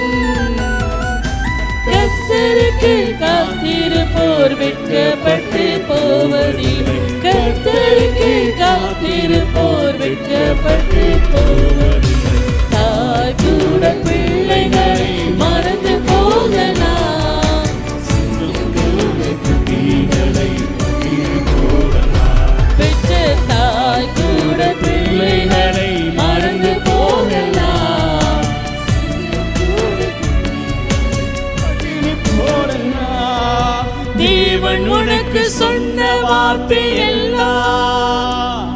கர்த்தருக்கு காத்திருப்போர் வெட்கப்பட்டு போவதில்லை, கர்த்தருக்கு காத்திருப்போர் வெட்கப்பட்டு போவதில்லை. தாய் கூட பிள்ளைகளை மறந்து போகலாம். சிங்கம் கூட குட்டிகளை பட்டினி போடலாம். பெற்ற தாய் கூட பிள்ளைகளை மறந்து போகலாம். பட்டினி போடலாம். தேவன் உனக்கு சொன்ன வார்த்தை எல்லாம்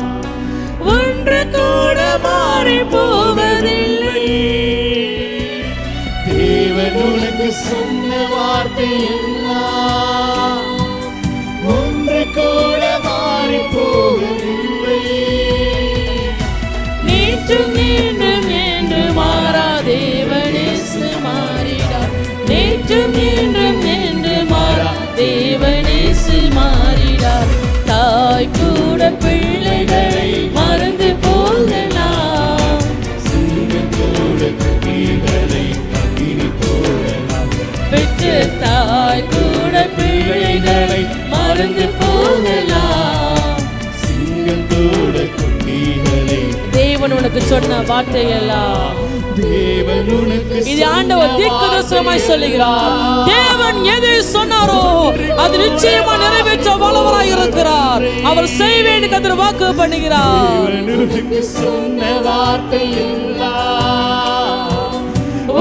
ஒன்று கூட மாறி போவதில்லை. தேவன் உனக்கு சொன்ன வார்த்தை எல்லாம் ஒன்று கூட மாறி போகவில்லை. நேற்றும் இன்றும் என்று மாறா தேவனேசு மாறிடார். நேற்றும் இன்றும் என்று மாறா தேவனேசு மாறிடார். தாய் கூட பிள்ளைகளை மறந்து போகலாம். சிங்கம் கூட குட்டிகளை பட்டினி போடலாம். பெற்ற தாய் கூட பிள்ளைகளை மறந்து போகலாம். சிங்கம் கூட குட்டிகளை தேவன் உனக்கு சொன்ன வார்த்தையெல்லாம் தேவன் உனக்கு இது ஆண்டவர் தீர்க்கதரிசனமாய் சொல்லுகிறார். தேவன் எதை சொன்னாரோ அது நிச்சயமா நிறைவேற்ற வல்லவராய் இருக்கிறார். அவர் செய்வேன் கதிர வாக்கு பண்ணுகிறார். தேவன் உனக்கு சொன்ன வார்த்தை எல்லாம்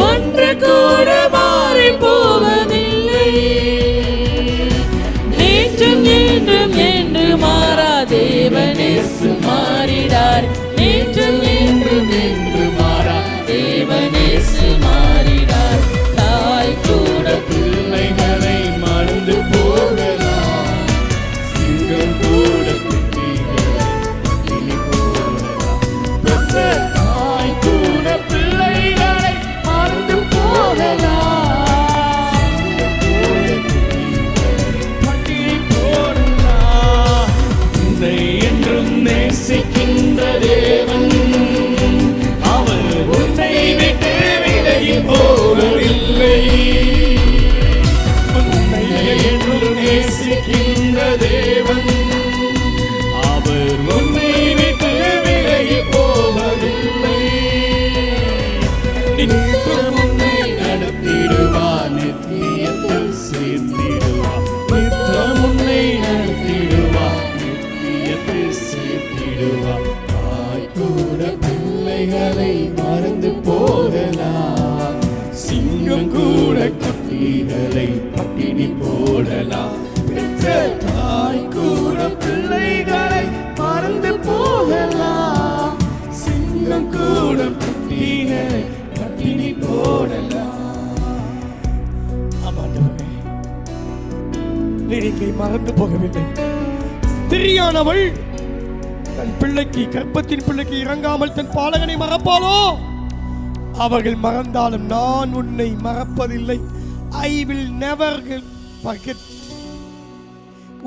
ஒன்று கூட மாறி போவதில்லை. நேற்றும் இன்றும் என்று மாறா தேவனேசு மாறிடார். நேற்றும் இன்றும் என்று மாறா தேவனேசு மாறிடார். தாய் கூட பிள்ளைகளை மறந்து போகலாம். சிங்கம் கூட குட்டிகளை பட்டினி போடலாம். பெற்ற தாய் கூட பிள்ளைகளை மறந்து போகலாம். சிங்கம் கூட குட்டிகளை பட்டினி போடலாம். உன்னை என்றும் நேசிக்கின்ற தேவன் அவர் உன்னை விட்டு விலகி போகவில்லை. உன்னை என்றும் நேசிக்கின்ற தேவன் அவர் உன்னை விட்டு விலகி போகவில்லை. நித்தம் உன்னை நடத்திடுவார், நித்தியத்தில் சேர்த்திடுவார். நித்தம் உன்னை நடத்திடுவார், நித்தியத்தில் சேர்த்திடுவார். தாய் கூட பிள்ளைகளை மறந்து போகலாம். சிங்கம் கூட குட்டிகளை பட்டினி போடலாம். பெற்ற தாய் கூட பிள்ளைகளை மறந்து போகலாம். சிங்கம் கூட குட்டிகளை பட்டினி போடலாம். ஆமாண்டவரே, நீரை மறந்து போகவில்லை. ஸ்திரியானவள் தன் பிள்ளைக்கு, கர்ப்பத்தின் பிள்ளைக்கு இறங்காமல் தன் பாலகனை மறப்பாளோ? அவர்கள் மறந்தாலும் நான் உன்னை மறப்பதில்லை. I will never forget.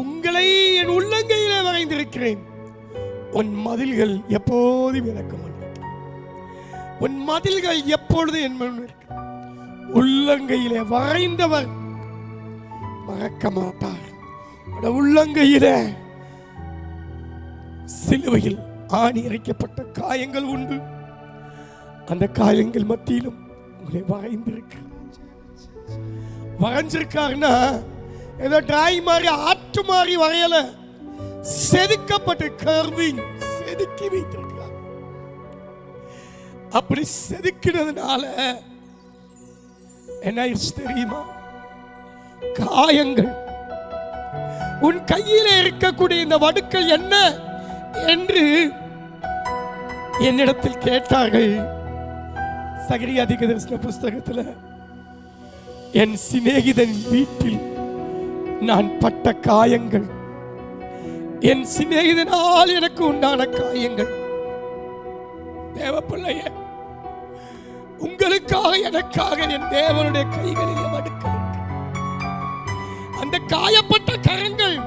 உங்களை என் உள்ளங்கையிலே வரைந்திருக்கிறேன். உன் மதில்கள் எப்போதும் எனக்கு முன் இருக்கு. உன் மதில்கள் எப்பொழுது என் முன் இருக்கு. உள்ளங்கையிலே வரைந்தவர் மறக்க மாட்டார். உள்ளங்கையிலே சிலுவையில் ஆணி அரைக்கப்பட்ட காயங்கள் உண்டு. அந்த காயங்கள் மத்தியிலும் உங்களை வரைஞ்சிருக்காருன்னா ஏதோ டிராயிங் மாதிரி ஆற்று மாதிரி வரையல, செதுக்கப்பட்டு செதுக்கி வைத்திருக்கிறார். அப்படி செதுக்கினதுனால என்ன தெரியுமா? காயங்கள். உன் கையில இருக்கக்கூடிய இந்த வடுக்கள் என்ன என்று என்னிடத்தில் கேட்டார்கள். சகரியா தீர்க்கதரிசன புஸ்தகத்தில், என் சிநேகிதன் வீட்டில் நான் பட்ட காயங்கள், என் சிநேகிதனால் எனக்கு உண்டான காயங்கள். தேவப்பிள்ளைய, உங்களுக்காக எனக்காக என் தேவனுடைய கைகளிலே வடுக்கள் இருக்கு. அந்த காயப்பட்ட கரங்கள்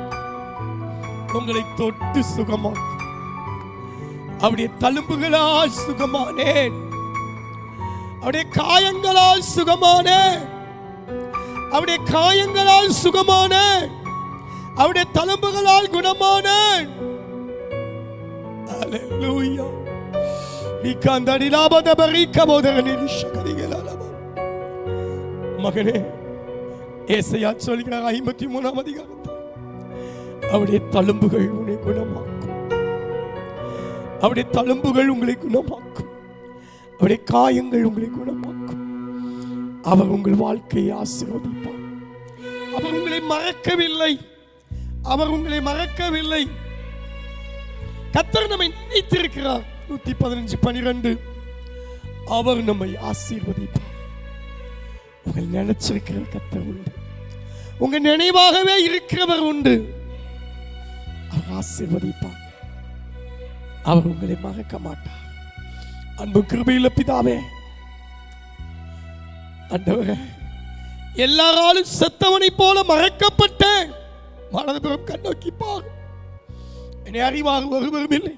உங்களை தொட்டு சுகமாக்கும். அவருடைய தழும்புகளால் சுகமானேன், அவருடைய காயங்களால் சுகமானேன், அவருடைய காயங்களால் சுகமானேன், அவருடைய தழும்புகளால் குணமானேன். அல்லேலூயா. மகனே, ஏசாயா சொல்கிறார் 53ஆம் அதிகாரத்தில், அவருடைய தழும்புகள் உன்னை குணமாக்கும், அவருடைய தழும்புகள் உங்களை குணமாக்கும், அவருடைய காயங்கள் உங்களை குணமாக்கும். அவர் உங்கள் வாழ்க்கையை ஆசீர்வதிப்பார். அவர் உங்களை மறக்கவில்லை, அவர் உங்களை மறக்கவில்லை. கர்த்தர் நம்மை நினைத்திருக்கிறார். 115:12 அவர் நம்மை ஆசீர்வதிப்பார். உங்கள் நினைச்சிருக்கிற கர்த்தர் உண்டு, உங்க நினைவாகவே இருக்கிறவர் உண்டு. அவர் ஆசீர்வதிப்பார், அவர் உங்களை மறக்க மாட்டார். அன்பு கிருபையுள்ள பிதாவே, ஆண்டவரே, எல்லாராலும் செத்தவனை போல மறக்கப்பட்டேன். வலதுபுறம் கண்ணோக்கி பாரும், என்னை அறிவார் ஒருவரும் இல்லை.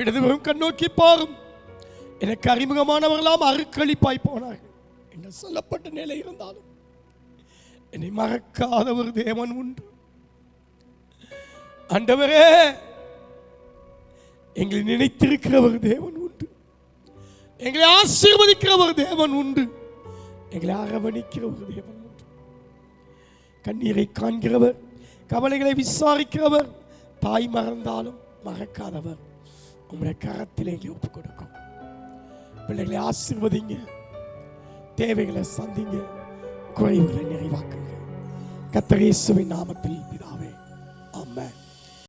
இடதுபுறம் கண்ணோக்கி பாரும், எனக்கு அறிமுகமானவர்களாம் அருக்களிப்பாய் போனார்கள் என்று சொல்லப்பட்ட நிலை இருந்தாலும் என்னை மறக்காத ஒரு தேவன் உண்டு. ஆண்டவரே, எங்களை நினைத்திருக்கிற ஒரு தேவன் உண்டு, எங்களை ஆசீர்வதிக்கிற ஒரு தேவன் உண்டு, எங்களை அரவணைக்கிற ஒரு தேவன் உண்டு. கண்ணீரை காண்கிறவர், கவலைகளை விசாரிக்கிறவர், தாய் மறந்தாலும் மறக்காதவர். உங்களுடைய கரத்திலே ஒப்பு கொடுக்கும். பிள்ளைகளை ஆசீர்வதிங்க, தேவைகளை சந்திங்க, குறைவுகளை நிறைவாக்குங்க. கர்த்தர் இயேசுவின் நாமத்தில் பிதாவே, ஆமென்.